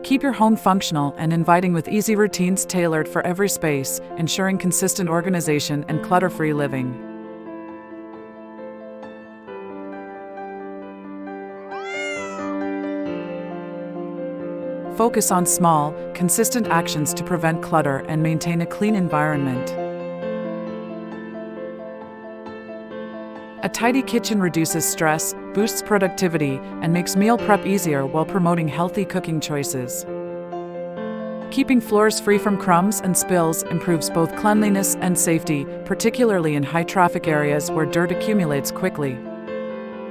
Keep your home functional and inviting with easy routines tailored for every space, ensuring consistent organization and clutter-free living. Focus on small, consistent actions to prevent clutter and maintain a clean environment. A tidy kitchen reduces stress, boosts productivity, and makes meal prep easier while promoting healthy cooking choices. Keeping floors free from crumbs and spills improves both cleanliness and safety, particularly in high-traffic areas where dirt accumulates quickly.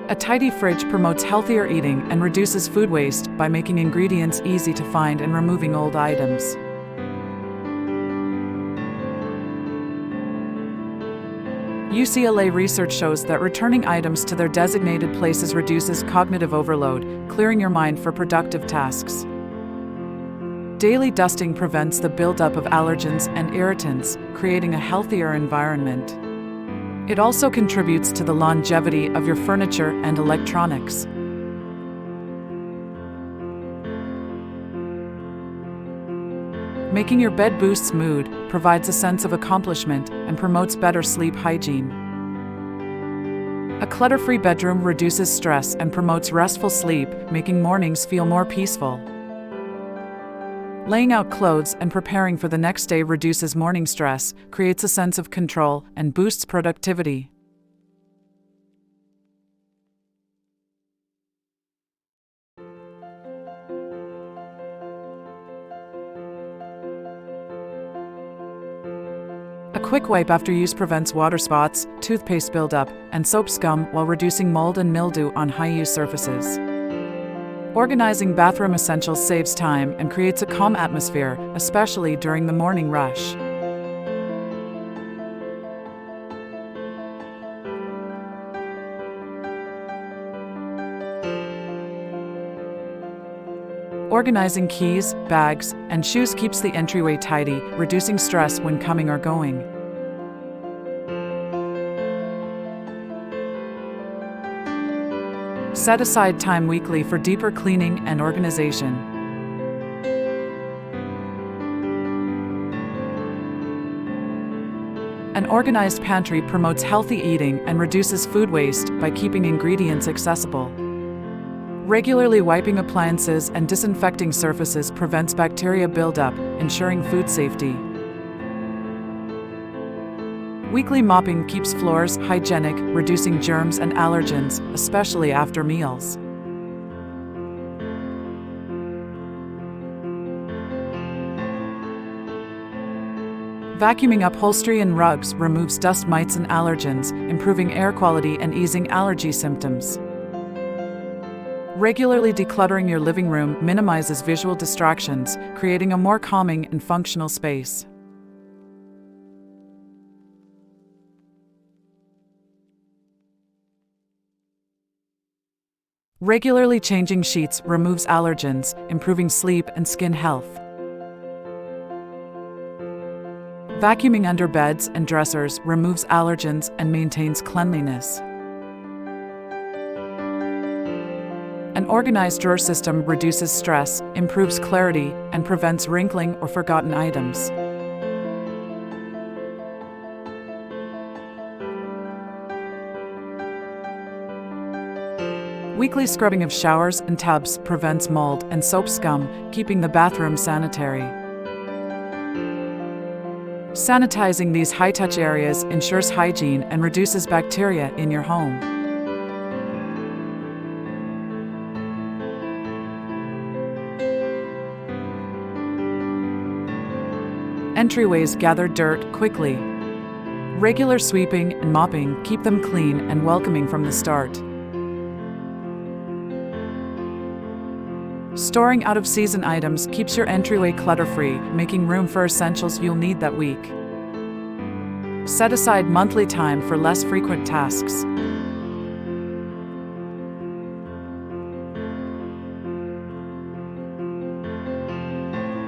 A tidy fridge promotes healthier eating and reduces food waste by making ingredients easy to find and removing old items. UCLA research shows that returning items to their designated places reduces cognitive overload, clearing your mind for productive tasks. Daily dusting prevents the buildup of allergens and irritants, creating a healthier environment. It also contributes to the longevity of your furniture and electronics. Making your bed boosts mood, provides a sense of accomplishment, and promotes better sleep hygiene. A clutter-free bedroom reduces stress and promotes restful sleep, making mornings feel more peaceful. Laying out clothes and preparing for the next day reduces morning stress, creates a sense of control, and boosts productivity. A quick wipe after use prevents water spots, toothpaste buildup, and soap scum while reducing mold and mildew on high-use surfaces. Organizing bathroom essentials saves time and creates a calm atmosphere, especially during the morning rush. Organizing keys, bags, and shoes keeps the entryway tidy, reducing stress when coming or going. Set aside time weekly for deeper cleaning and organization. An organized pantry promotes healthy eating and reduces food waste by keeping ingredients accessible. Regularly wiping appliances and disinfecting surfaces prevents bacteria buildup, ensuring food safety. Weekly mopping keeps floors hygienic, reducing germs and allergens, especially after meals. Vacuuming upholstery and rugs removes dust mites and allergens, improving air quality and easing allergy symptoms. Regularly decluttering your living room minimizes visual distractions, creating a more calming and functional space. Regularly changing sheets removes allergens, improving sleep and skin health. Vacuuming under beds and dressers removes allergens and maintains cleanliness. An organized drawer system reduces stress, improves clarity, and prevents wrinkling or forgotten items. Weekly scrubbing of showers and tubs prevents mold and soap scum, keeping the bathroom sanitary. Sanitizing these high-touch areas ensures hygiene and reduces bacteria in your home. Entryways gather dirt quickly. Regular sweeping and mopping keep them clean and welcoming from the start. Storing out-of-season items keeps your entryway clutter-free, making room for essentials you'll need that week. Set aside monthly time for less frequent tasks.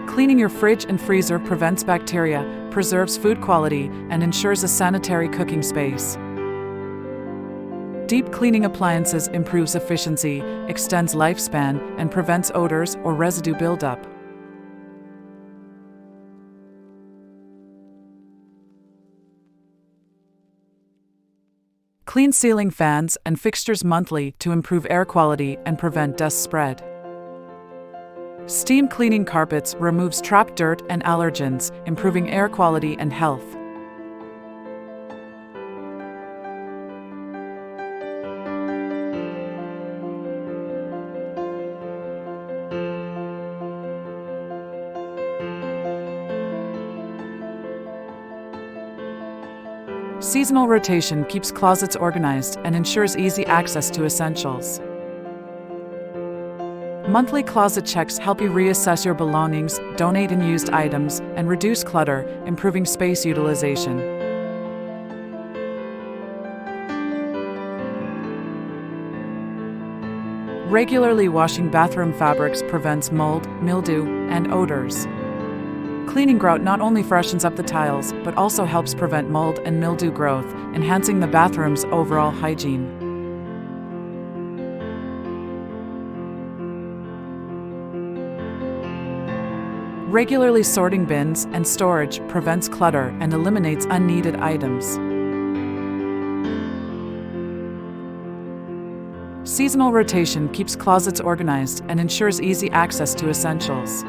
Cleaning your fridge and freezer prevents bacteria, preserves food quality, and ensures a sanitary cooking space. Deep cleaning appliances improves efficiency, extends lifespan, and prevents odors or residue buildup. Clean ceiling fans and fixtures monthly to improve air quality and prevent dust spread. Steam cleaning carpets removes trapped dirt and allergens, improving air quality and health. Seasonal rotation keeps closets organized and ensures easy access to essentials. Monthly closet checks help you reassess your belongings, donate unused items, and reduce clutter, improving space utilization. Regularly washing bathroom fabrics prevents mold, mildew, and odors. Cleaning grout not only freshens up the tiles, but also helps prevent mold and mildew growth, enhancing the bathroom's overall hygiene. Regularly sorting bins and storage prevents clutter and eliminates unneeded items. Seasonal rotation keeps closets organized and ensures easy access to essentials.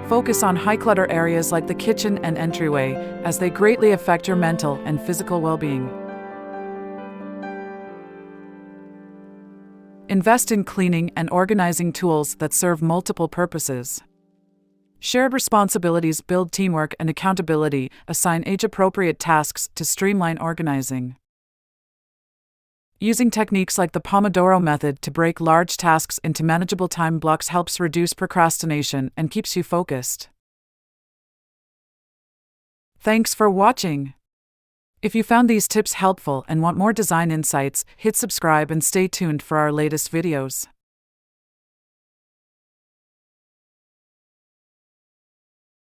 Focus on high-clutter areas like the kitchen and entryway, as they greatly affect your mental and physical well-being. Invest in cleaning and organizing tools that serve multiple purposes. Shared responsibilities build teamwork and accountability. Assign age-appropriate tasks to streamline organizing. Using techniques like the Pomodoro method to break large tasks into manageable time blocks helps reduce procrastination and keeps you focused. Thanks for watching. If you found these tips helpful and want more design insights, hit subscribe and stay tuned for our latest videos.